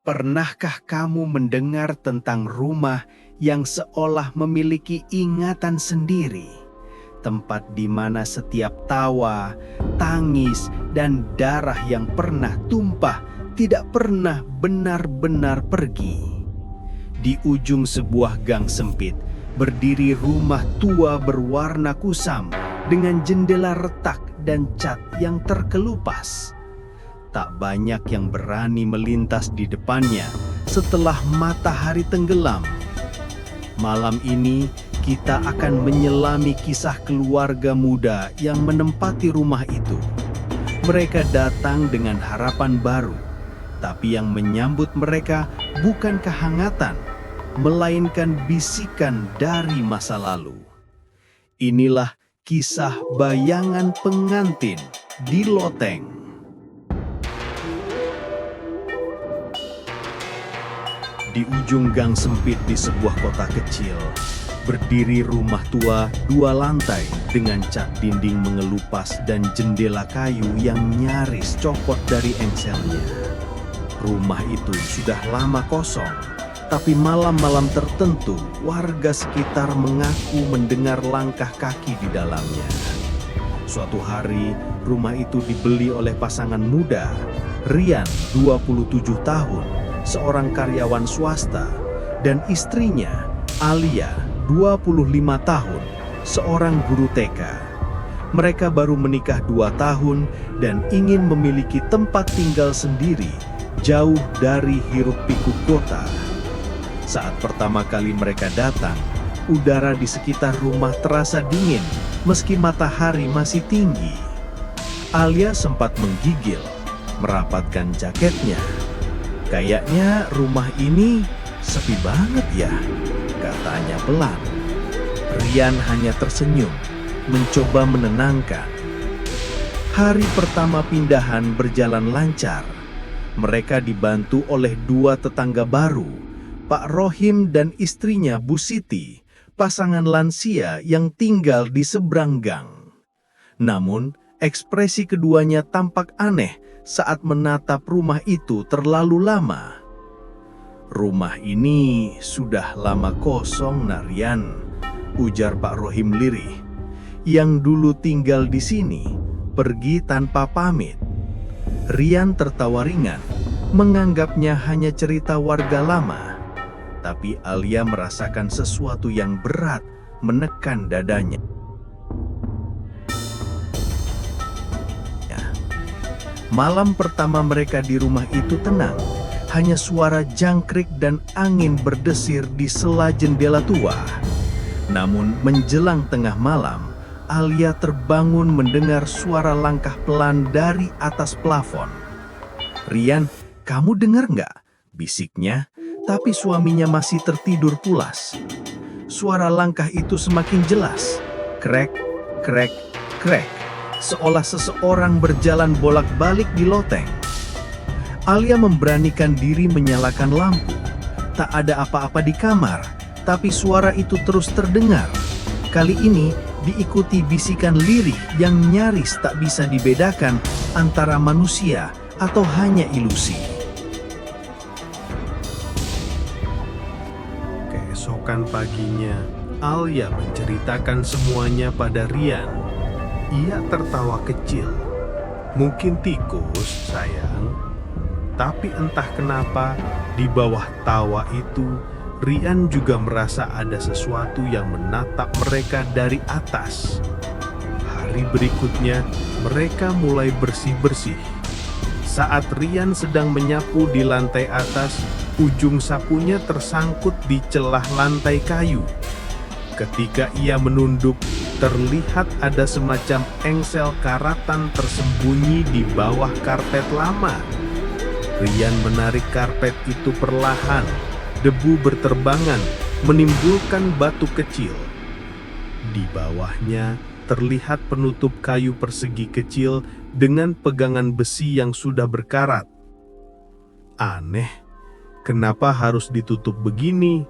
Pernahkah kamu mendengar tentang rumah yang seolah memiliki ingatan sendiri? Tempat di mana setiap tawa, tangis, dan darah yang pernah tumpah tidak pernah benar-benar pergi. Di ujung sebuah gang sempit, berdiri rumah tua berwarna kusam dengan jendela retak dan cat yang terkelupas. Tak banyak yang berani melintas di depannya setelah matahari tenggelam. Malam ini kita akan menyelami kisah keluarga muda yang menempati rumah itu. Mereka datang dengan harapan baru, tapi yang menyambut mereka bukan kehangatan, melainkan bisikan dari masa lalu. Inilah kisah bayangan pengantin di loteng. Di ujung gang sempit di sebuah kota kecil, berdiri rumah tua 2 lantai dengan cat dinding mengelupas dan jendela kayu yang nyaris copot dari engselnya. Rumah itu sudah lama kosong, tapi malam-malam tertentu warga sekitar mengaku mendengar langkah kaki di dalamnya. Suatu hari, rumah itu dibeli oleh pasangan muda, Rian, 27 tahun, seorang karyawan swasta, dan istrinya, Alia, 25 tahun, seorang guru TK. Mereka baru menikah 2 tahun dan ingin memiliki tempat tinggal sendiri, jauh dari hiruk-pikuk kota. Saat pertama kali mereka datang, udara di sekitar rumah terasa dingin, meski matahari masih tinggi. Alia sempat menggigil, merapatkan jaketnya. "Kayaknya rumah ini sepi banget ya," katanya pelan. Rian hanya tersenyum, mencoba menenangkan. Hari pertama pindahan berjalan lancar. Mereka dibantu oleh 2 tetangga baru, Pak Rohim dan istrinya Bu Siti, pasangan lansia yang tinggal di seberang gang. Namun, ekspresi keduanya tampak aneh saat menatap rumah itu terlalu lama. "Rumah ini sudah lama kosong, Narian," ujar Pak Rohim lirih. "Yang dulu tinggal di sini pergi tanpa pamit." Rian tertawa ringan, menganggapnya hanya cerita warga lama. Tapi Alia merasakan sesuatu yang berat menekan dadanya. Malam pertama mereka di rumah itu tenang, hanya suara jangkrik dan angin berdesir di sela jendela tua. Namun menjelang tengah malam, Alia terbangun mendengar suara langkah pelan dari atas plafon. "Rian, kamu dengar nggak?" bisiknya, tapi suaminya masih tertidur pulas. Suara langkah itu semakin jelas, krek, krek, krek, seolah seseorang berjalan bolak-balik di loteng. Alia memberanikan diri menyalakan lampu. Tak ada apa-apa di kamar, tapi suara itu terus terdengar. Kali ini diikuti bisikan lirih yang nyaris tak bisa dibedakan antara manusia atau hanya ilusi. Keesokan paginya, Alia menceritakan semuanya pada Rian. Ia tertawa kecil. "Mungkin tikus, sayang." Tapi entah kenapa, di bawah tawa itu, Rian juga merasa ada sesuatu yang menatap mereka dari atas. Hari berikutnya, mereka mulai bersih-bersih. Saat Rian sedang menyapu di lantai atas, ujung sapunya tersangkut di celah lantai kayu. Ketika ia menunduk, terlihat ada semacam engsel karatan tersembunyi di bawah karpet lama. Rian menarik karpet itu perlahan. Debu berterbangan, menimbulkan batu kecil. Di bawahnya terlihat penutup kayu persegi kecil dengan pegangan besi yang sudah berkarat. "Aneh, kenapa harus ditutup begini?"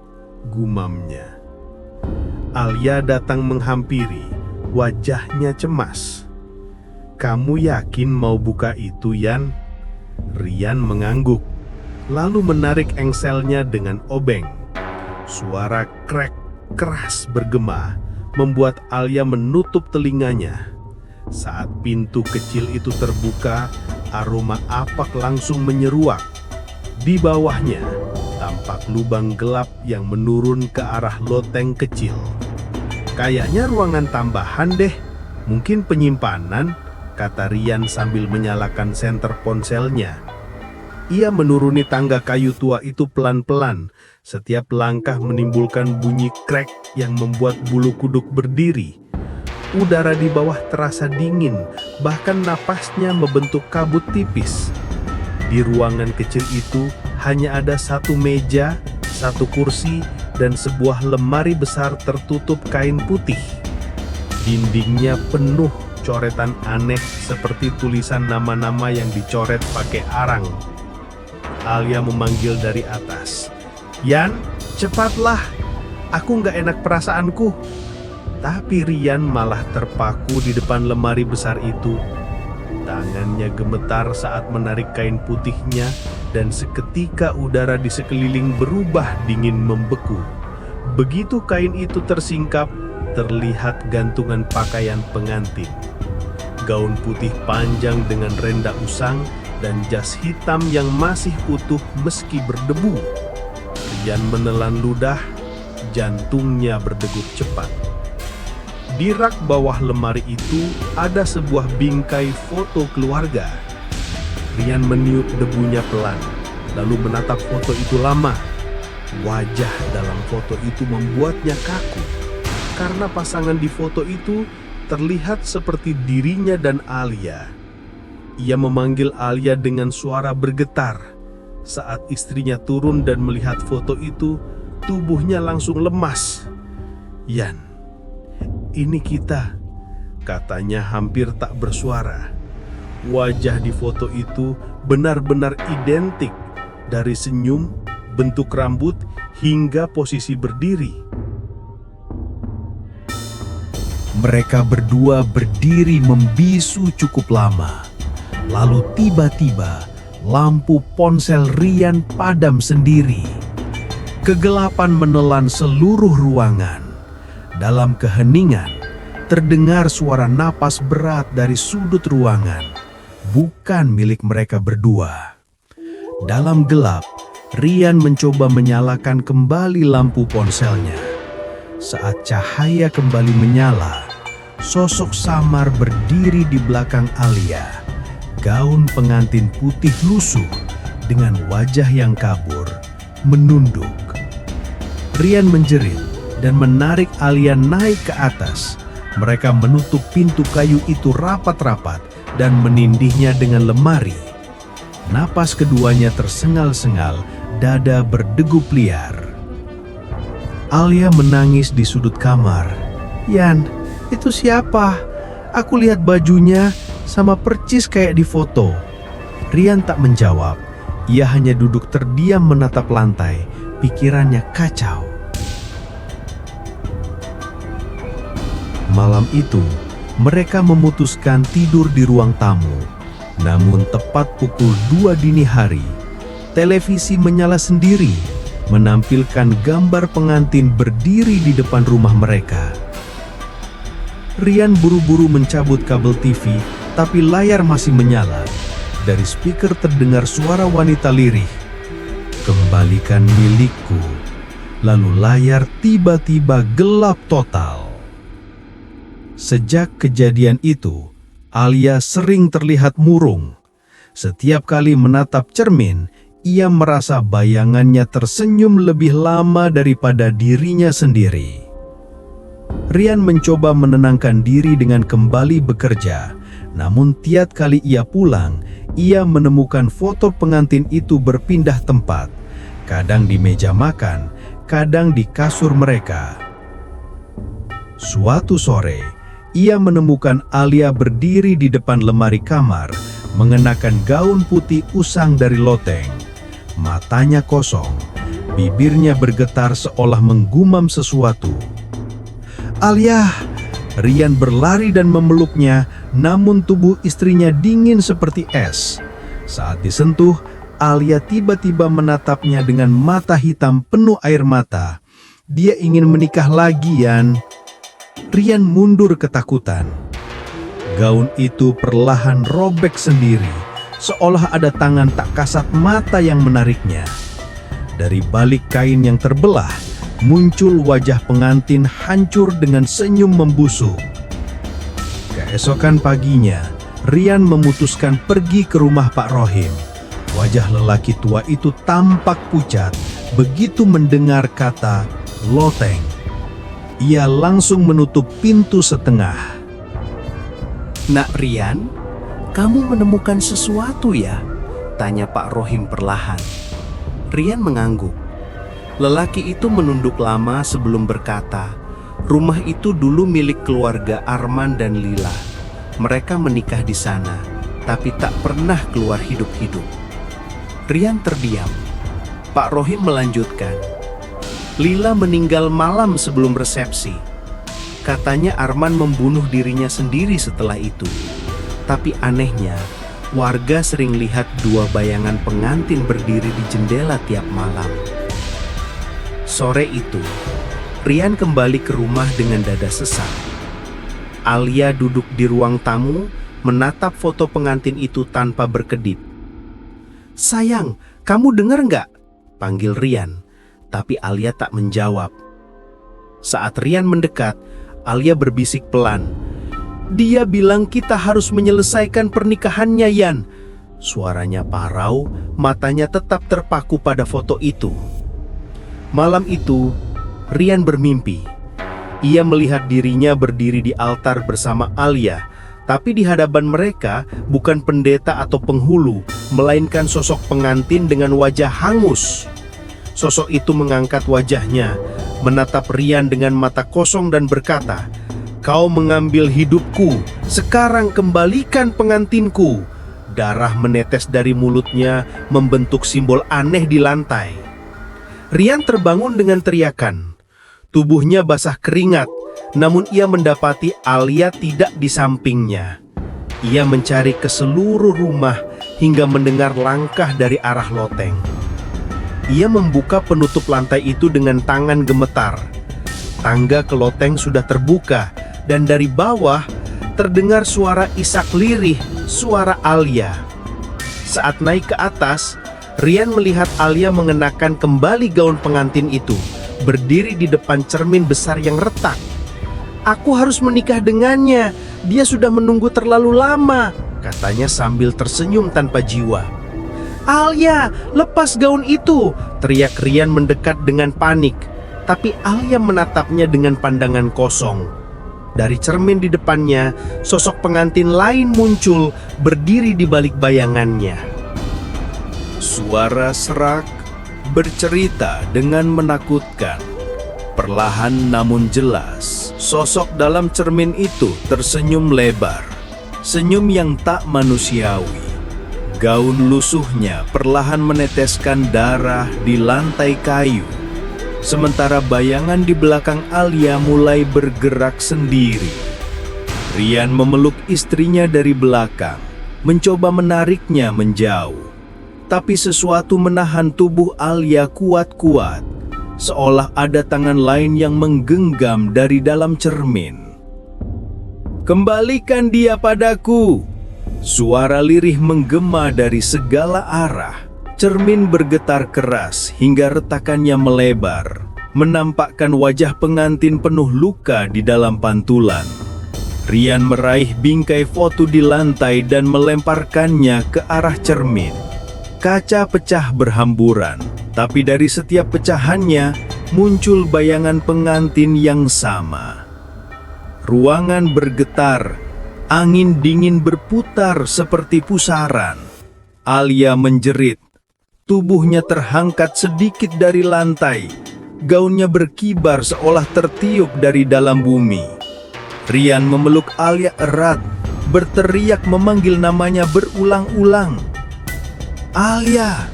gumamnya. Alia datang menghampiri, wajahnya cemas. "Kamu yakin mau buka itu, Yan?" Rian mengangguk. lalu menarik engselnya dengan obeng. Suara krek keras bergema membuat Alia menutup telinganya. Saat pintu kecil itu terbuka, aroma apak langsung menyeruak. Di bawahnya, tampak lubang gelap yang menurun ke arah loteng kecil. Kayaknya ruangan tambahan deh, mungkin penyimpanan, kata Rian sambil menyalakan senter ponselnya. Ia menuruni tangga kayu tua itu pelan-pelan. Setiap langkah menimbulkan bunyi krek yang membuat bulu kuduk berdiri. Udara di bawah terasa dingin, bahkan napasnya membentuk kabut tipis. Di ruangan kecil itu hanya ada satu meja, satu kursi, dan sebuah lemari besar tertutup kain putih. Dindingnya penuh coretan aneh seperti tulisan nama-nama yang dicoret pakai arang. Alia memanggil dari atas. "Yan, cepatlah, aku nggak enak perasaanku." Tapi Rian malah terpaku di depan lemari besar itu. Tangannya gemetar saat menarik kain putihnya, dan seketika udara di sekeliling berubah dingin membeku. Begitu kain itu tersingkap, terlihat gantungan pakaian pengantin. Gaun putih panjang dengan renda usang dan jas hitam yang masih utuh meski berdebu. Rian menelan ludah, jantungnya berdegup cepat. Di rak bawah lemari itu ada sebuah bingkai foto keluarga. Rian meniup debunya pelan, lalu menatap foto itu lama. Wajah dalam foto itu membuatnya kaku, karena pasangan di foto itu terlihat seperti dirinya dan Alia. Ia memanggil Alia dengan suara bergetar. Saat istrinya turun dan melihat foto itu, tubuhnya langsung lemas. "Yan, ini kita," katanya hampir tak bersuara. Wajah di foto itu benar-benar identik, dari senyum, bentuk rambut, hingga posisi berdiri. Mereka berdua berdiri membisu cukup lama. Lalu tiba-tiba lampu ponsel Rian padam sendiri. Kegelapan menelan seluruh ruangan. Dalam keheningan, terdengar suara napas berat dari sudut ruangan, bukan milik mereka berdua. Dalam gelap, Rian mencoba menyalakan kembali lampu ponselnya. Saat cahaya kembali menyala, sosok samar berdiri di belakang Alia. Gaun pengantin putih lusuh dengan wajah yang kabur, menunduk. Rian menjerit dan menarik Alia naik ke atas. Mereka menutup pintu kayu itu rapat-rapat dan menindihnya dengan lemari. Napas keduanya tersengal-sengal, dada berdegup liar. Alia menangis di sudut kamar. "Yan, itu siapa? Aku lihat bajunya sama percis kayak di foto." Rian tak menjawab. Ia hanya duduk terdiam menatap lantai, pikirannya kacau. Malam itu, mereka memutuskan tidur di ruang tamu. Namun tepat pukul 2 dini hari, televisi menyala sendiri, menampilkan gambar pengantin berdiri di depan rumah mereka. Rian buru-buru mencabut kabel TV, tapi layar masih menyala. Dari speaker terdengar suara wanita lirih, "Kembalikan milikku." Lalu layar tiba-tiba gelap total. Sejak kejadian itu, Alia sering terlihat murung. Setiap kali menatap cermin, ia merasa bayangannya tersenyum lebih lama daripada dirinya sendiri. Rian mencoba menenangkan diri dengan kembali bekerja, namun tiap kali ia pulang, ia menemukan foto pengantin itu berpindah tempat, kadang di meja makan, kadang di kasur mereka. Suatu sore, ia menemukan Alia berdiri di depan lemari kamar, mengenakan gaun putih usang dari loteng. Matanya kosong, bibirnya bergetar seolah menggumam sesuatu. "Alia!" Rian berlari dan memeluknya, namun tubuh istrinya dingin seperti es. Saat disentuh, Alia tiba-tiba menatapnya dengan mata hitam penuh air mata. Dia ingin menikah lagi, Yan. Rian mundur ketakutan. Gaun itu perlahan robek sendiri, seolah ada tangan tak kasat mata yang menariknya. Dari balik kain yang terbelah, muncul wajah pengantin hancur dengan senyum membusuk. Keesokan paginya, Rian memutuskan pergi ke rumah Pak Rohim. Wajah lelaki tua itu tampak pucat begitu mendengar kata loteng. Ia langsung menutup pintu setengah. "Nak Rian, kamu menemukan sesuatu ya?" tanya Pak Rohim perlahan. Rian mengangguk. Lelaki itu menunduk lama sebelum berkata, "Rumah itu dulu milik keluarga Arman dan Lila. Mereka menikah di sana, tapi tak pernah keluar hidup-hidup." Rian terdiam. Pak Rohim melanjutkan, "Lila meninggal malam sebelum resepsi. Katanya Arman membunuh dirinya sendiri setelah itu. Tapi anehnya, warga sering lihat dua bayangan pengantin berdiri di jendela tiap malam." Sore itu, Rian kembali ke rumah dengan dada sesak. Alia duduk di ruang tamu, menatap foto pengantin itu tanpa berkedip. "Sayang, kamu dengar nggak?" panggil Rian, tapi Alia tak menjawab. Saat Rian mendekat, Alia berbisik pelan, "Dia bilang kita harus menyelesaikan pernikahannya, Yan." Suaranya parau, matanya tetap terpaku pada foto itu. Malam itu, Rian bermimpi. Ia melihat dirinya berdiri di altar bersama Alia, tapi di hadapan mereka bukan pendeta atau penghulu, melainkan sosok pengantin dengan wajah hangus. Sosok itu mengangkat wajahnya, menatap Rian dengan mata kosong dan berkata, "Kau mengambil hidupku, sekarang kembalikan pengantinku." Darah menetes dari mulutnya membentuk simbol aneh di lantai. Rian terbangun dengan teriakan. Tubuhnya basah keringat, namun ia mendapati Alia tidak di sampingnya. Ia mencari ke seluruh rumah hingga mendengar langkah dari arah loteng. Ia membuka penutup lantai itu dengan tangan gemetar. Tangga ke loteng sudah terbuka, dan dari bawah terdengar suara isak lirih, suara Alia. Saat naik ke atas, Rian melihat Alia mengenakan kembali gaun pengantin itu, berdiri di depan cermin besar yang retak. "Aku harus menikah dengannya, dia sudah menunggu terlalu lama," katanya sambil tersenyum tanpa jiwa. "Alia, lepas gaun itu!" teriak Rian mendekat dengan panik. Tapi Alia menatapnya dengan pandangan kosong. Dari cermin di depannya, sosok pengantin lain muncul, berdiri di balik bayangannya. Suara serak bercerita dengan menakutkan. Perlahan namun jelas, sosok dalam cermin itu tersenyum lebar. Senyum yang tak manusiawi. Gaun lusuhnya perlahan meneteskan darah di lantai kayu. Sementara bayangan di belakang Alia mulai bergerak sendiri. Rian memeluk istrinya dari belakang, mencoba menariknya menjauh. Tapi sesuatu menahan tubuh Alia kuat-kuat, seolah ada tangan lain yang menggenggam dari dalam cermin. "Kembalikan dia padaku!" Suara lirih menggema dari segala arah. Cermin bergetar keras hingga retakannya melebar, menampakkan wajah pengantin penuh luka di dalam pantulan. Rian meraih bingkai foto di lantai dan melemparkannya ke arah cermin. Kaca pecah berhamburan, tapi dari setiap pecahannya muncul bayangan pengantin yang sama. Ruangan bergetar, angin dingin berputar seperti pusaran. Alia menjerit, tubuhnya terangkat sedikit dari lantai. Gaunnya berkibar seolah tertiup dari dalam bumi. Rian memeluk Alia erat, berteriak memanggil namanya berulang-ulang. "Alia,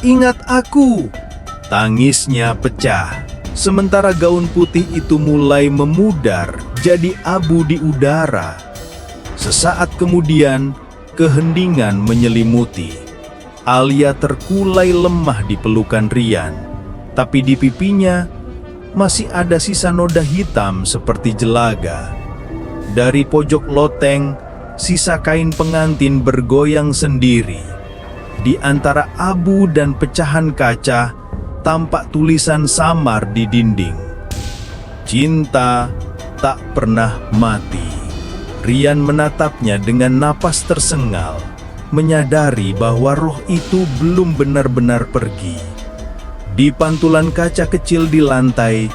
ingat aku!" Tangisnya pecah, sementara gaun putih itu mulai memudar jadi abu di udara. Sesaat kemudian, keheningan menyelimuti. Alia terkulai lemah di pelukan Rian, tapi di pipinya masih ada sisa noda hitam seperti jelaga. Dari pojok loteng, sisa kain pengantin bergoyang sendiri. Di antara abu dan pecahan kaca, tampak tulisan samar di dinding. Cinta tak pernah mati. Rian menatapnya dengan napas tersengal, menyadari bahwa roh itu belum benar-benar pergi. Di pantulan kaca kecil di lantai,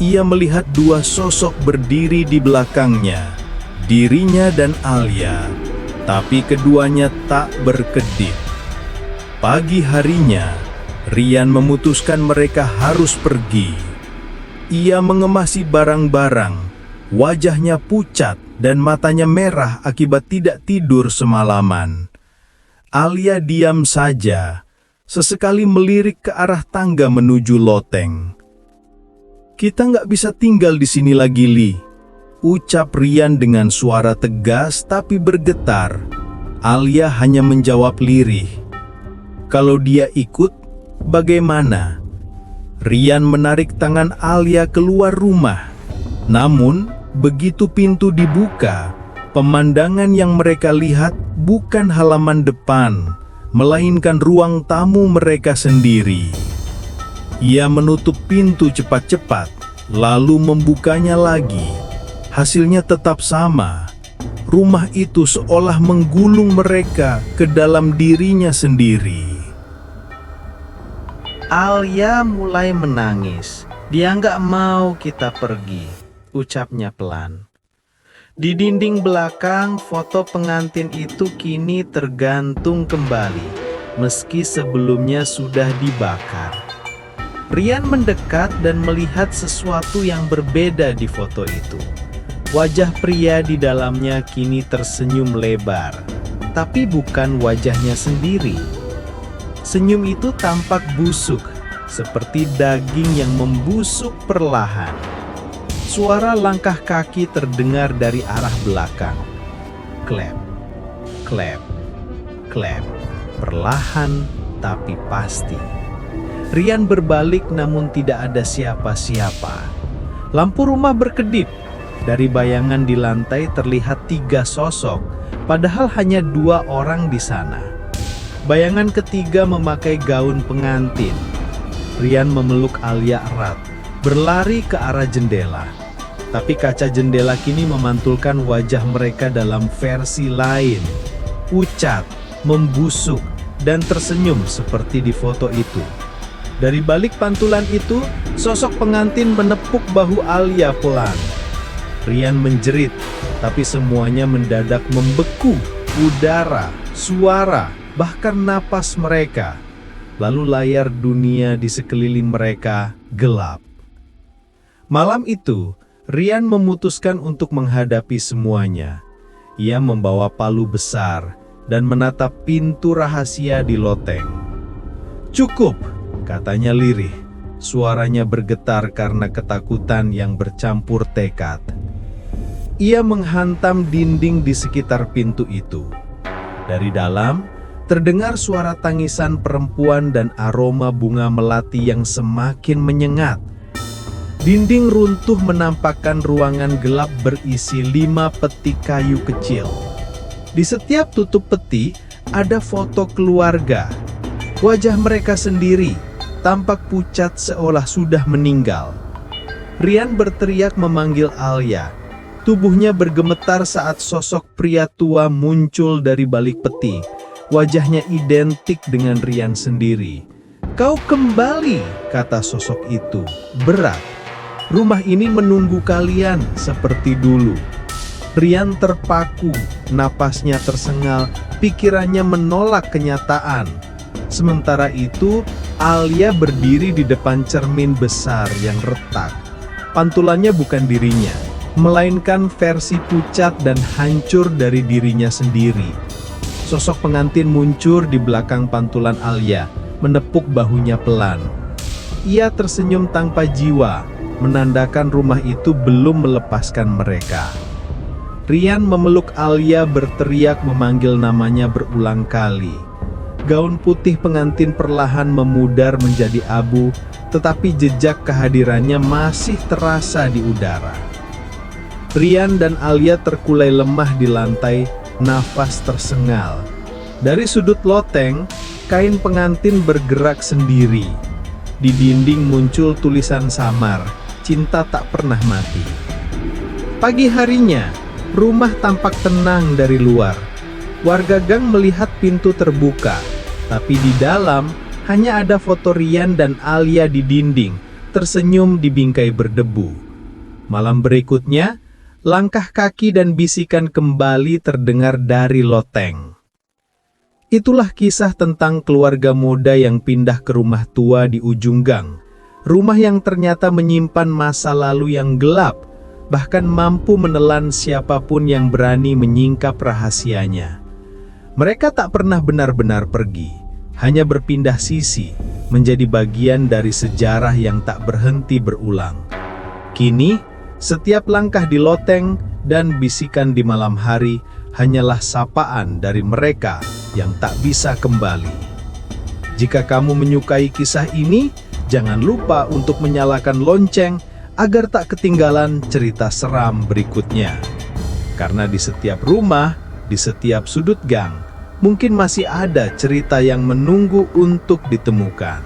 ia melihat dua sosok berdiri di belakangnya, dirinya dan Alia, tapi keduanya tak berkedip. Pagi harinya, Rian memutuskan mereka harus pergi. Ia mengemasi barang-barang, wajahnya pucat dan matanya merah akibat tidak tidur semalaman. Alia diam saja, sesekali melirik ke arah tangga menuju loteng. "Kita nggak bisa tinggal di sini lagi, Li," ucap Rian dengan suara tegas tapi bergetar. Alia hanya menjawab lirih, "Kalau dia ikut, bagaimana?" Rian menarik tangan Alia keluar rumah. Namun, begitu pintu dibuka, pemandangan yang mereka lihat bukan halaman depan, melainkan ruang tamu mereka sendiri. Ia menutup pintu cepat-cepat, lalu membukanya lagi. Hasilnya tetap sama. Rumah itu seolah menggulung mereka ke dalam dirinya sendiri. Alia mulai menangis. "Dia nggak mau kita pergi," ucapnya pelan. Di dinding belakang, foto pengantin itu kini tergantung kembali, meski sebelumnya sudah dibakar. Rian mendekat dan melihat sesuatu yang berbeda di foto itu. Wajah pria di dalamnya kini tersenyum lebar, tapi bukan wajahnya sendiri. Senyum itu tampak busuk, seperti daging yang membusuk perlahan. Suara langkah kaki terdengar dari arah belakang. Klep, klep, klep, perlahan tapi pasti. Rian berbalik namun tidak ada siapa-siapa. Lampu rumah berkedip. Dari bayangan di lantai terlihat 3 sosok, padahal hanya 2 orang di sana. Bayangan ketiga memakai gaun pengantin. Rian memeluk Alia erat, berlari ke arah jendela. Tapi kaca jendela kini memantulkan wajah mereka dalam versi lain. Pucat, membusuk, dan tersenyum seperti di foto itu. Dari balik pantulan itu, sosok pengantin menepuk bahu Alia pelan. Rian menjerit, tapi semuanya mendadak membeku. Udara, suara, bahkan napas mereka. Lalu layar dunia di sekeliling mereka gelap. Malam itu, Rian memutuskan untuk menghadapi semuanya. Ia membawa palu besar dan menatap pintu rahasia di loteng. "Cukup," katanya lirih. Suaranya bergetar karena ketakutan yang bercampur tekad. Ia menghantam dinding di sekitar pintu itu. Dari dalam, terdengar suara tangisan perempuan dan aroma bunga melati yang semakin menyengat. Dinding runtuh menampakkan ruangan gelap berisi 5 peti kayu kecil. Di setiap tutup peti, ada foto keluarga. Wajah mereka sendiri tampak pucat seolah sudah meninggal. Rian berteriak memanggil Alia. Tubuhnya bergemetar saat sosok pria tua muncul dari balik peti. Wajahnya identik dengan Rian sendiri. "Kau kembali," kata sosok itu, berat. "Rumah ini menunggu kalian seperti dulu." Rian terpaku, napasnya tersengal, pikirannya menolak kenyataan. Sementara itu, Alia berdiri di depan cermin besar yang retak. Pantulannya bukan dirinya, melainkan versi pucat dan hancur dari dirinya sendiri. Sosok pengantin muncul di belakang pantulan Alia, menepuk bahunya pelan. Ia tersenyum tanpa jiwa, menandakan rumah itu belum melepaskan mereka. Rian memeluk Alia berteriak memanggil namanya berulang kali. gaun putih pengantin perlahan memudar menjadi abu, tetapi jejak kehadirannya masih terasa di udara. Rian dan Alia terkulai lemah di lantai, nafas tersengal. Dari sudut loteng, kain pengantin bergerak sendiri. Di dinding muncul tulisan samar, "Cinta tak pernah mati." Pagi harinya, rumah tampak tenang dari luar. Warga gang melihat pintu terbuka, tapi di dalam hanya ada foto Rian dan Alia di dinding, tersenyum di bingkai berdebu. Malam berikutnya, langkah kaki dan bisikan kembali terdengar dari loteng. Itulah kisah tentang keluarga muda yang pindah ke rumah tua di ujung gang. Rumah yang ternyata menyimpan masa lalu yang gelap, bahkan mampu menelan siapapun yang berani menyingkap rahasianya. Mereka tak pernah benar-benar pergi, hanya berpindah sisi, menjadi bagian dari sejarah yang tak berhenti berulang. Kini, setiap langkah di loteng dan bisikan di malam hari hanyalah sapaan dari mereka yang tak bisa kembali. Jika kamu menyukai kisah ini, jangan lupa untuk menyalakan lonceng agar tak ketinggalan cerita seram berikutnya. Karena di setiap rumah, di setiap sudut gang, mungkin masih ada cerita yang menunggu untuk ditemukan.